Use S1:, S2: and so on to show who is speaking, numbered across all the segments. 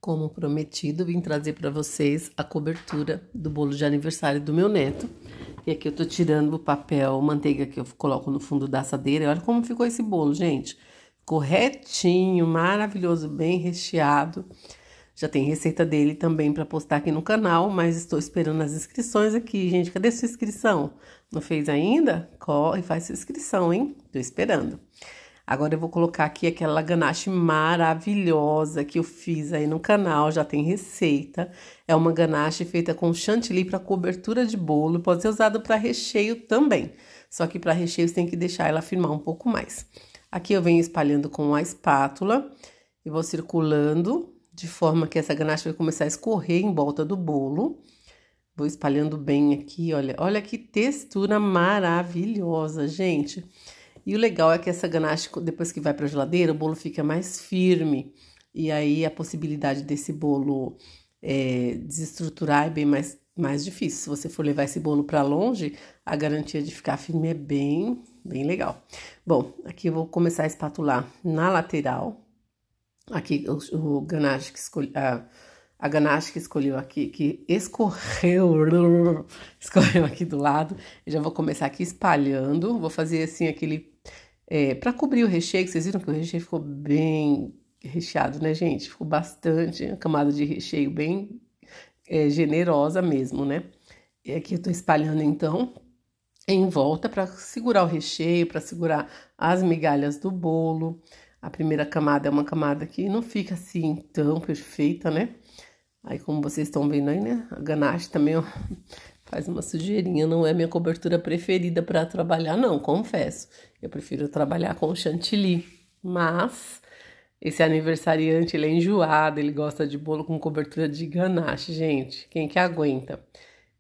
S1: Como prometido, vim trazer para vocês a cobertura do bolo de aniversário do meu neto. E aqui eu tô tirando o papel manteiga que eu coloco no fundo da assadeira. E olha como ficou esse bolo, gente. Ficou retinho, maravilhoso, bem recheado. Já tem receita dele também para postar aqui no canal, mas estou esperando as inscrições aqui, gente. Cadê sua inscrição? Não fez ainda? Corre, faz sua inscrição, hein? Tô esperando. Agora eu vou colocar aqui aquela ganache maravilhosa que eu fiz aí no canal, já tem receita. É uma ganache feita com chantilly para cobertura de bolo, pode ser usado para recheio também. Só que para recheio você tem que deixar ela firmar um pouco mais. Aqui eu venho espalhando com a espátula e vou circulando de forma que essa ganache vai começar a escorrer em volta do bolo. Vou espalhando bem aqui, olha que textura maravilhosa, gente. E o legal é que essa ganache, depois que vai para a geladeira, o bolo fica mais firme. E aí a possibilidade desse bolo desestruturar é bem mais difícil. Se você for levar esse bolo para longe, a garantia de ficar firme é bem legal. Bom, aqui eu vou começar a espatular na lateral. Aqui o ganache que escolhi, a ganache que escolheu aqui, que escorreu aqui do lado. Eu já vou começar aqui espalhando. Vou fazer assim aquele... para cobrir o recheio, vocês viram que o recheio ficou bem recheado, né, gente? Ficou bastante, a camada de recheio bem generosa mesmo, né? E aqui eu tô espalhando, então, em volta para segurar o recheio, para segurar as migalhas do bolo. A primeira camada é uma camada que não fica assim tão perfeita, né? Aí, como vocês estão vendo aí, né? A ganache também, ó, faz uma sujeirinha. Não é minha cobertura preferida para trabalhar, não, confesso. Eu prefiro trabalhar com chantilly. Mas esse aniversariante, ele é enjoado. Ele gosta de bolo com cobertura de ganache, gente. Quem que aguenta?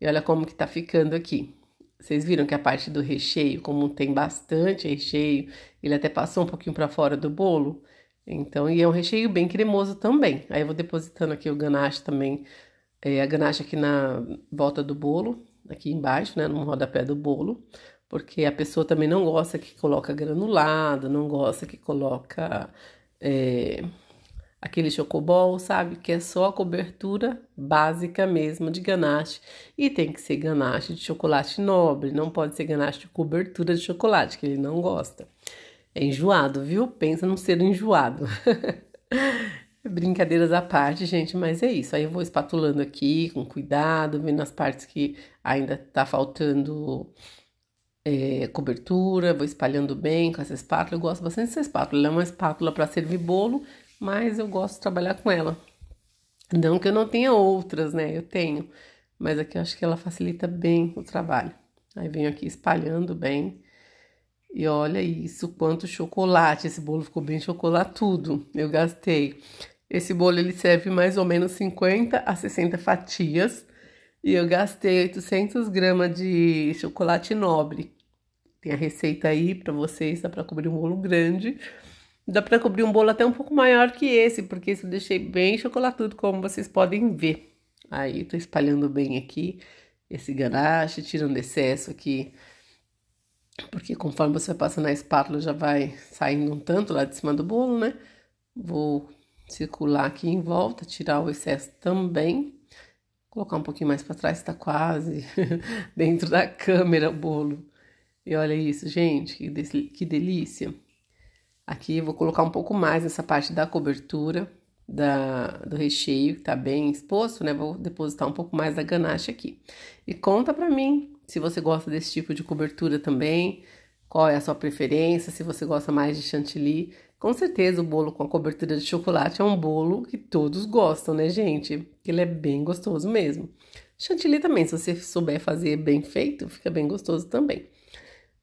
S1: E olha como que tá ficando aqui. Vocês viram que a parte do recheio, como tem bastante recheio, ele até passou um pouquinho para fora do bolo. Então, e é um recheio bem cremoso também. Aí eu vou depositando aqui o ganache também, a ganache aqui na volta do bolo, aqui embaixo, né, no rodapé do bolo, porque a pessoa também não gosta que coloca granulado, não gosta que coloca aquele chocobol, sabe? Que é só a cobertura básica mesmo de ganache. E tem que ser ganache de chocolate nobre, não pode ser ganache de cobertura de chocolate, que ele não gosta. É enjoado, viu? Pensa num ser enjoado. Brincadeiras à parte, gente, mas é isso. Aí eu vou espatulando aqui com cuidado, vendo as partes que ainda tá faltando cobertura, vou espalhando bem com essa espátula. Eu gosto bastante dessa espátula. Ela é uma espátula para servir bolo, mas eu gosto de trabalhar com ela. Não que eu não tenha outras, né? Eu tenho, mas aqui eu acho que ela facilita bem o trabalho. Aí venho aqui espalhando bem. E olha isso, quanto chocolate, esse bolo ficou bem chocolatudo, eu gastei. Esse bolo, ele serve mais ou menos 50 a 60 fatias, e eu gastei 800 gramas de chocolate nobre. Tem a receita aí pra vocês, dá pra cobrir um bolo grande, dá pra cobrir um bolo até um pouco maior que esse, porque esse eu deixei bem chocolatudo, como vocês podem ver. Aí, tô espalhando bem aqui esse ganache, tirando excesso aqui, porque conforme você vai passando a espátula, já vai saindo um tanto lá de cima do bolo, né? Vou circular aqui em volta, tirar o excesso também. Colocar um pouquinho mais para trás, tá quase dentro da câmera o bolo. E olha isso, gente, que delícia. Aqui eu vou colocar um pouco mais nessa parte da cobertura, do recheio, que tá bem exposto, né? Vou depositar um pouco mais da ganache aqui. E conta pra mim se você gosta desse tipo de cobertura também, qual é a sua preferência, se você gosta mais de chantilly. Com certeza o bolo com a cobertura de chocolate é um bolo que todos gostam, né, gente? Ele é bem gostoso mesmo. Chantilly também, se você souber fazer bem feito, fica bem gostoso também.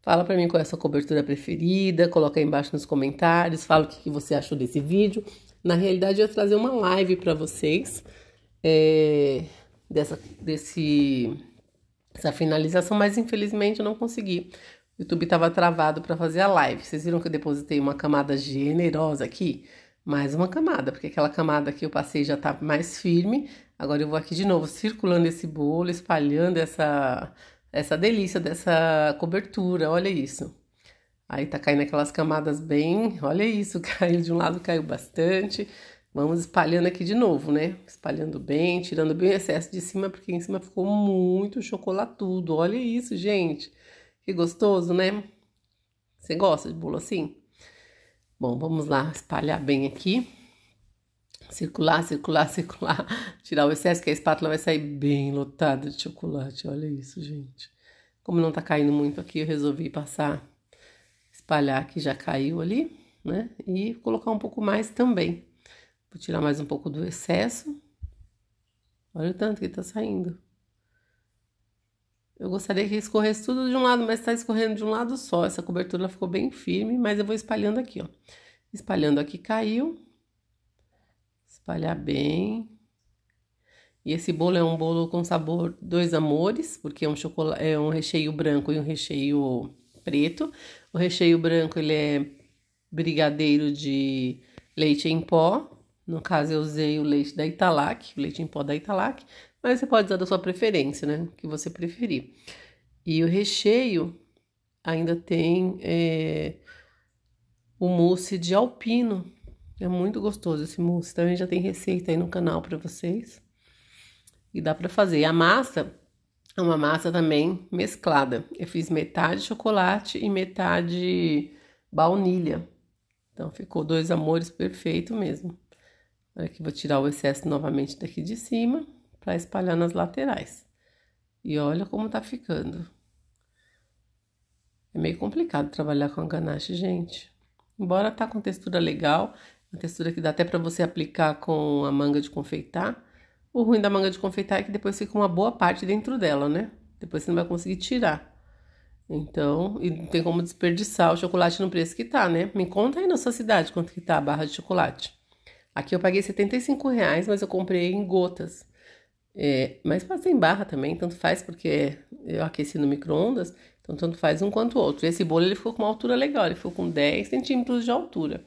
S1: Fala pra mim qual é a sua cobertura preferida, coloca aí embaixo nos comentários, fala o que você achou desse vídeo. Na realidade, eu ia trazer uma live pra vocês, dessa finalização, mas infelizmente eu não consegui. O YouTube estava travado para fazer a live. Vocês viram que eu depositei uma camada generosa aqui? Mais uma camada, porque aquela camada que eu passei já tá mais firme. Agora eu vou aqui de novo, circulando esse bolo, espalhando essa delícia dessa cobertura, olha isso. Aí tá caindo aquelas camadas bem, olha isso, caiu de um lado, caiu bastante. Vamos espalhando aqui de novo, né? Espalhando bem, tirando bem o excesso de cima, porque em cima ficou muito chocolatudo. Olha isso, gente. Que gostoso, né? Você gosta de bolo assim? Bom, vamos lá espalhar bem aqui. Circular, circular, circular. Tirar o excesso, que a espátula vai sair bem lotada de chocolate. Olha isso, gente. Como não tá caindo muito aqui, eu resolvi passar, espalhar que já caiu ali, né? E colocar um pouco mais também. Vou tirar mais um pouco do excesso. Olha o tanto que tá saindo. Eu gostaria que escorresse tudo de um lado, mas tá escorrendo de um lado só. Essa cobertura ficou bem firme, mas eu vou espalhando aqui, ó. Espalhando aqui caiu. Espalhar bem. E esse bolo é um bolo com sabor dois amores, porque é um recheio branco e um recheio preto. O recheio branco, ele é brigadeiro de leite em pó. No caso, eu usei o leite da Italac, o leite em pó da Italac. Mas você pode usar da sua preferência, né? O que você preferir. E o recheio ainda tem o mousse de alpino. É muito gostoso esse mousse. Também já tem receita aí no canal para vocês. E dá para fazer. E a massa é uma massa também mesclada. Eu fiz metade chocolate e metade baunilha. Então ficou dois amores perfeito mesmo. Agora aqui vou tirar o excesso novamente daqui de cima para espalhar nas laterais. E olha como tá ficando. É meio complicado trabalhar com a ganache, gente. Embora tá com textura legal, uma textura que dá até para você aplicar com a manga de confeitar. O ruim da manga de confeitar é que depois fica uma boa parte dentro dela, né? Depois você não vai conseguir tirar. Então, e não tem como desperdiçar o chocolate no preço que tá, né? Me conta aí na sua cidade quanto que tá a barra de chocolate. Aqui eu paguei R$ 75, mas eu comprei em gotas. Mas pode ser em barra também, tanto faz, porque eu aqueci no micro-ondas, então tanto faz um quanto o outro. Esse bolo ele ficou com uma altura legal, ele ficou com 10 centímetros de altura.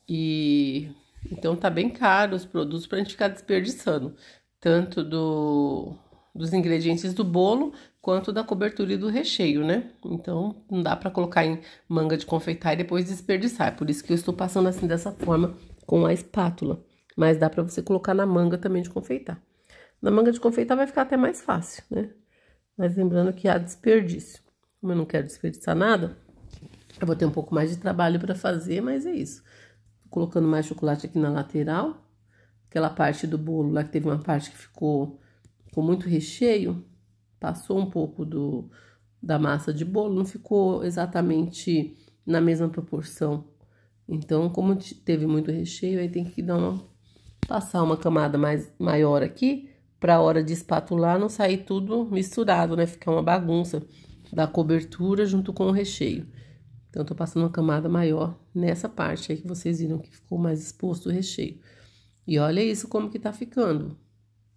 S1: E então tá bem caro os produtos pra gente ficar desperdiçando, tanto dos ingredientes do bolo quanto da cobertura e do recheio, né? Então não dá pra colocar em manga de confeitar e depois desperdiçar. É por isso que eu estou passando assim dessa forma com a espátula, mas dá pra você colocar na manga também de confeitar. Na manga de confeitar vai ficar até mais fácil, né? Mas lembrando que há desperdício. Como eu não quero desperdiçar nada, eu vou ter um pouco mais de trabalho para fazer, mas é isso. Tô colocando mais chocolate aqui na lateral. Aquela parte do bolo lá que teve uma parte que ficou com muito recheio, passou um pouco da massa de bolo, não ficou exatamente na mesma proporção. Então, como teve muito recheio, aí tem que passar uma camada maior aqui, para a hora de espatular não sair tudo misturado, né? Ficar uma bagunça da cobertura junto com o recheio. Então, tô passando uma camada maior nessa parte aí que vocês viram que ficou mais exposto o recheio. E olha isso como que tá ficando.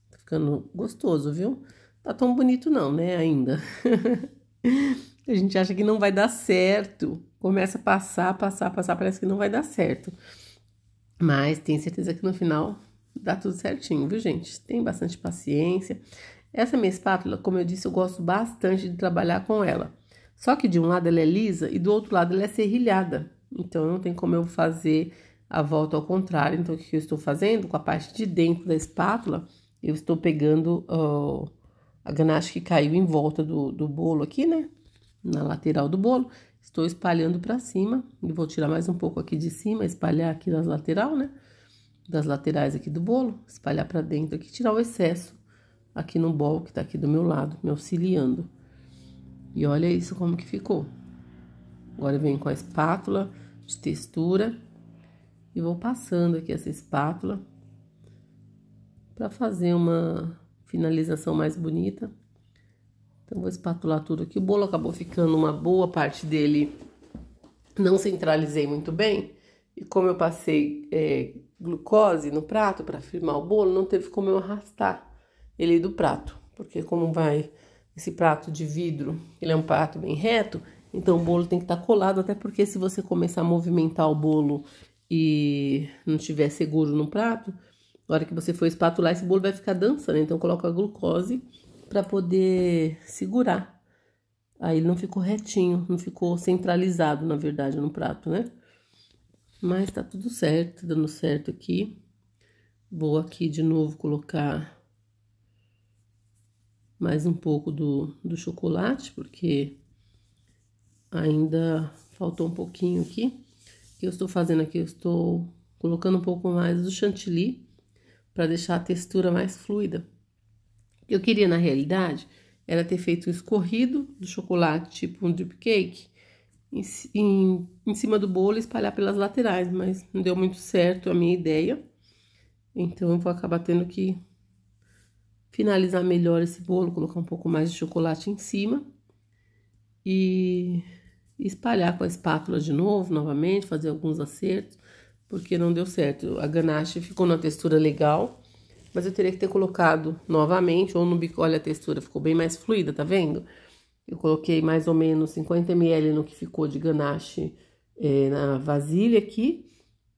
S1: Tá ficando gostoso, viu? Tá tão bonito não, né, ainda. A gente acha que não vai dar certo. Começa a passar, parece que não vai dar certo. Mas tenho certeza que no final dá tudo certinho, viu, gente? Tem bastante paciência. Essa minha espátula, como eu disse, eu gosto bastante de trabalhar com ela. Só que de um lado ela é lisa e do outro lado ela é serrilhada. Então, não tem como eu fazer a volta ao contrário. Então, o que eu estou fazendo? Com a parte de dentro da espátula, eu estou pegando a ganache que caiu em volta do bolo aqui, né? Na lateral do bolo. Estou espalhando para cima. E vou tirar mais um pouco aqui de cima, espalhar aqui nas lateral, né? Das laterais aqui do bolo, espalhar para dentro aqui, tirar o excesso aqui no bol que tá aqui do meu lado, me auxiliando. E olha isso como que ficou. Agora eu venho com a espátula de textura e vou passando aqui essa espátula para fazer uma finalização mais bonita. Então vou espatular tudo aqui. O bolo acabou ficando uma boa parte dele, não centralizei muito bem. E como eu passei glucose no prato para firmar o bolo, não teve como eu arrastar ele do prato. Porque como vai esse prato de vidro, ele é um prato bem reto, então o bolo tem que estar colado, até porque se você começar a movimentar o bolo e não estiver seguro no prato, na hora que você for espatular, esse bolo vai ficar dançando. Então coloca a glucose para poder segurar. Aí ele não ficou retinho, não ficou centralizado, na verdade, no prato, né? Mas tá tudo certo, dando certo aqui. Vou aqui de novo colocar mais um pouco do chocolate, porque ainda faltou um pouquinho aqui. O que eu estou fazendo aqui? Eu estou colocando um pouco mais do chantilly para deixar a textura mais fluida. O que eu queria, na realidade, era ter feito um escorrido do chocolate, tipo um drip cake, em cima do bolo e espalhar pelas laterais, mas não deu muito certo a minha ideia. Então, eu vou acabar tendo que finalizar melhor esse bolo, colocar um pouco mais de chocolate em cima e espalhar com a espátula de novo, novamente, fazer alguns acertos, porque não deu certo. A ganache ficou numa textura legal, mas eu teria que ter colocado novamente, ou no bico, olha, a textura ficou bem mais fluida, tá vendo? Eu coloquei mais ou menos 50 ml no que ficou de ganache na vasilha aqui,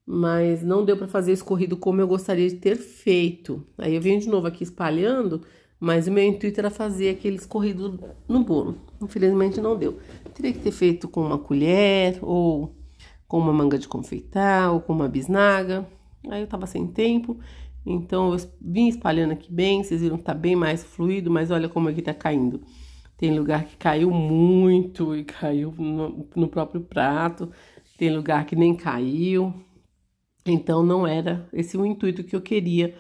S1: mas não deu para fazer escorrido como eu gostaria de ter feito. Aí eu venho de novo aqui espalhando, mas o meu intuito era fazer aquele escorrido no bolo. Infelizmente não deu. Teria que ter feito com uma colher, ou com uma manga de confeitar, ou com uma bisnaga. Aí eu tava sem tempo, então eu vim espalhando aqui bem. Vocês viram que tá bem mais fluido, mas olha como aqui tá caindo. Tem lugar que caiu muito e caiu no próprio prato. Tem lugar que nem caiu. Então, não era esse o intuito que eu queria,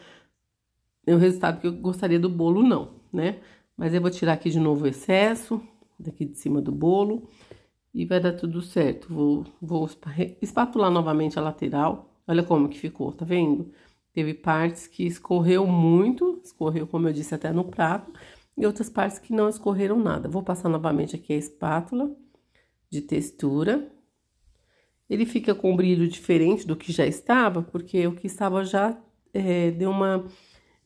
S1: o resultado que eu gostaria do bolo, não, né? Mas eu vou tirar aqui de novo o excesso, daqui de cima do bolo, e vai dar tudo certo. Vou espatular novamente a lateral. Olha como que ficou, tá vendo? Teve partes que escorreu muito, escorreu, como eu disse, até no prato, e outras partes que não escorreram nada. Vou passar novamente aqui a espátula de textura. Ele fica com um brilho diferente do que já estava, porque o que estava já deu uma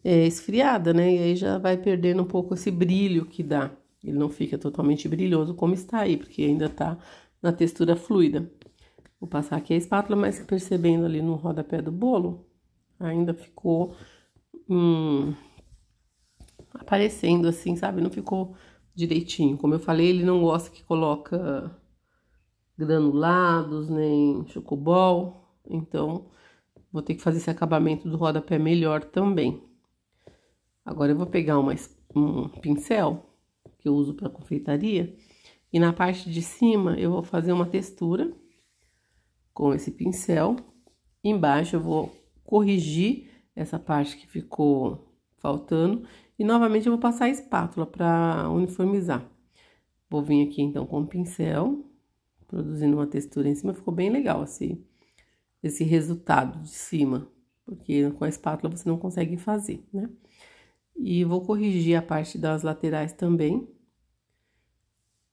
S1: esfriada, né? E aí já vai perdendo um pouco esse brilho que dá. Ele não fica totalmente brilhoso como está aí, porque ainda tá na textura fluida. Vou passar aqui a espátula, mas percebendo ali no rodapé do bolo, ainda ficou aparecendo assim, sabe? Não ficou direitinho. Como eu falei, ele não gosta que coloca granulados, nem chocobol, então vou ter que fazer esse acabamento do rodapé melhor também. Agora eu vou pegar um pincel que eu uso para confeitaria e na parte de cima eu vou fazer uma textura com esse pincel. Embaixo eu vou corrigir essa parte que ficou faltando e novamente eu vou passar a espátula para uniformizar. Vou vir aqui então com o pincel, produzindo uma textura em cima. Ficou bem legal esse resultado de cima, porque com a espátula você não consegue fazer, né? E vou corrigir a parte das laterais também,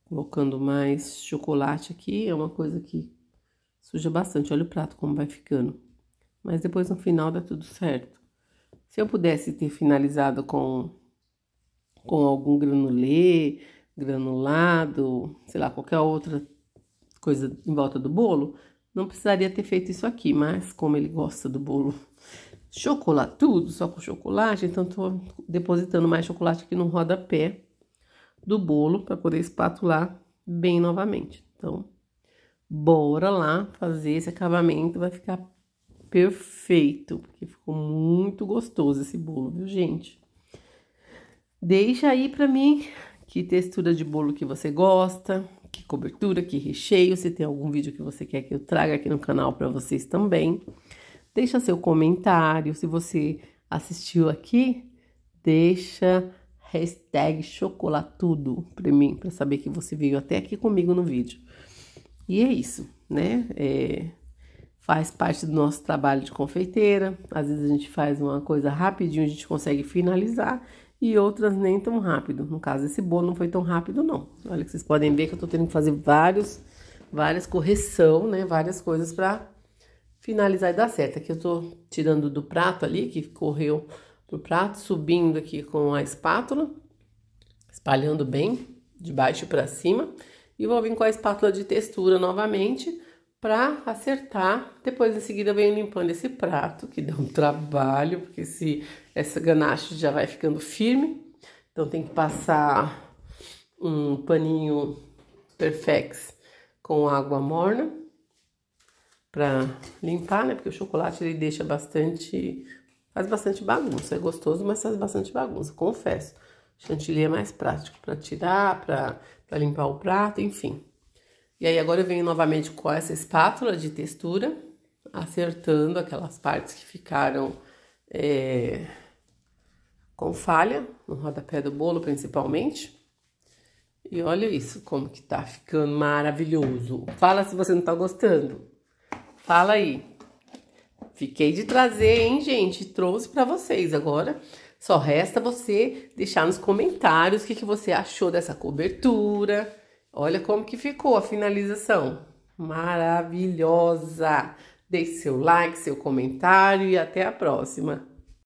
S1: colocando mais chocolate aqui. É uma coisa que suja bastante. Olha o prato como vai ficando. Mas depois no final dá tudo certo. Se eu pudesse ter finalizado com algum granulê, granulado, sei lá, qualquer outra coisa em volta do bolo, não precisaria ter feito isso aqui, mas como ele gosta do bolo chocolatudo, só com chocolate, então tô depositando mais chocolate aqui no rodapé do bolo para poder espatular bem novamente. Então, bora lá fazer esse acabamento, vai ficar perfeito, porque ficou muito gostoso esse bolo, viu, gente? Deixa aí pra mim que textura de bolo que você gosta, que cobertura, que recheio, se tem algum vídeo que você quer que eu traga aqui no canal para vocês também. Deixa seu comentário, se você assistiu aqui, deixa hashtag chocolatudo para mim, para saber que você veio até aqui comigo no vídeo. E é isso, né? Faz parte do nosso trabalho de confeiteira. Às vezes a gente faz uma coisa rapidinho, a gente consegue finalizar, e outras nem tão rápido. No caso, esse bolo não foi tão rápido, não. Olha que vocês podem ver que eu tô tendo que fazer várias correção, né? Várias coisas pra finalizar e dar certo. Aqui eu tô tirando do prato ali, que correu pro prato, subindo aqui com a espátula, espalhando bem, de baixo pra cima. E vou vir com a espátula de textura novamente pra acertar. Depois, em seguida, eu venho limpando esse prato, que dá um trabalho, porque essa ganache já vai ficando firme. Então, tem que passar um paninho Perfex com água morna pra limpar, né? Porque o chocolate, ele deixa bastante Faz bastante bagunça, é gostoso, mas faz bastante bagunça, confesso. Chantilly é mais prático para tirar, para limpar o prato, enfim. E aí agora eu venho novamente com essa espátula de textura, acertando aquelas partes que ficaram com falha, no rodapé do bolo principalmente. E olha isso, como que tá ficando maravilhoso. Fala se você não tá gostando. Fala aí. Fiquei de trazer, hein, gente? Trouxe pra vocês agora. Só resta você deixar nos comentários o que você achou dessa cobertura. Olha como que ficou a finalização. Maravilhosa! Deixe seu like, seu comentário e até a próxima.